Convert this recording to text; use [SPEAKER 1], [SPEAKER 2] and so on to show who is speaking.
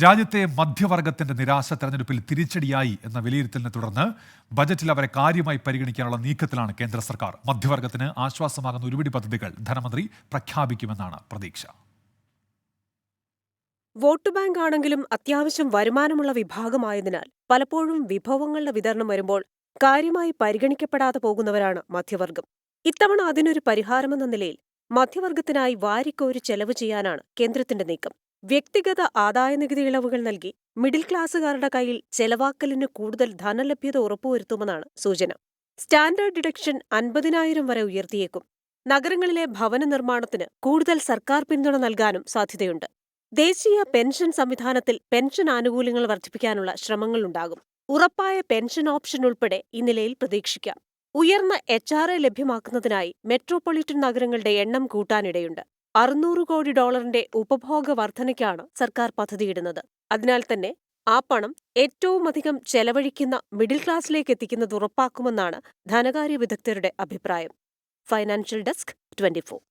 [SPEAKER 1] രാജ്യത്തെ മധ്യവർഗത്തിന്റെ നിരാശ തെരഞ്ഞെടുപ്പിൽ തിരിച്ചടിയായി എന്ന വിലയിരുത്തലിനെ തുടർന്ന് ബജറ്റിൽ അവരെ കാര്യമായി പരിഗണിക്കാനുള്ള നീക്കത്തിലാണ് കേന്ദ്ര സർക്കാർ. മധ്യവർഗത്തിന് ആശ്വാസമാകുന്ന ഒരുപിടി പദ്ധതികൾ ധനമന്ത്രി പ്രഖ്യാപിക്കുമെന്നാണ് പ്രതീക്ഷ.
[SPEAKER 2] വോട്ട് ബാങ്ക് ആണെങ്കിലും അത്യാവശ്യം വരുമാനമുള്ള വിഭാഗമായതിനാൽ പലപ്പോഴും വിഭവങ്ങളുടെ വിതരണം വരുമ്പോൾ കാര്യമായി പരിഗണിക്കപ്പെടാതെ പോകുന്നവരാണ് മധ്യവർഗം. ഇത്തവണ അതിനൊരു പരിഹാരമെന്ന നിലയിൽ മധ്യവർഗത്തിനായി വാരിക്കോരി ചെലവ് ചെയ്യാനാണ് കേന്ദ്രത്തിന്റെ നീക്കം. വ്യക്തിഗത ആദായനികുതി ഇളവുകൾ നൽകി മിഡിൽ ക്ലാസുകാരുടെ കയ്യിൽ ചെലവാക്കലിന് കൂടുതൽ ധനലഭ്യത ഉറപ്പുവരുത്തുമെന്നാണ് സൂചന. സ്റ്റാൻഡേർഡ് ഡിഡക്ഷൻ 50,000 വരെ ഉയർത്തിയേക്കും. നഗരങ്ങളിലെ ഭവന നിർമ്മാണത്തിന് കൂടുതൽ സർക്കാർ പിന്തുണ നൽകാനും സാധ്യതയുണ്ട്. ദേശീയ പെൻഷൻ സംവിധാനത്തിൽ പെൻഷൻ ആനുകൂല്യങ്ങൾ വർദ്ധിപ്പിക്കാനുള്ള ശ്രമങ്ങളുണ്ടാകും. ഉറപ്പായ പെൻഷൻ ഓപ്ഷൻ ഉൾപ്പെടെ ഈ നിലയിൽ പ്രതീക്ഷിക്കാം. ഉയർന്ന HRA ലഭ്യമാക്കുന്നതിനായി മെട്രോപൊളിറ്റൻ നഗരങ്ങളുടെ എണ്ണം കൂട്ടാനിടയുണ്ട്. $600 കോടി ഉപഭോഗ വർധനയ്ക്കാണ് സർക്കാർ പദ്ധതിയിടുന്നത്. അതിനാൽ തന്നെ ആ പണം ഏറ്റവുമധികം ചെലവഴിക്കുന്ന മിഡിൽ ക്ലാസിലേക്ക് എത്തിക്കുന്നത് ഉറപ്പാക്കുമെന്നാണ് ധനകാര്യ വിദഗ്ധരുടെ അഭിപ്രായം. Financial desk 24.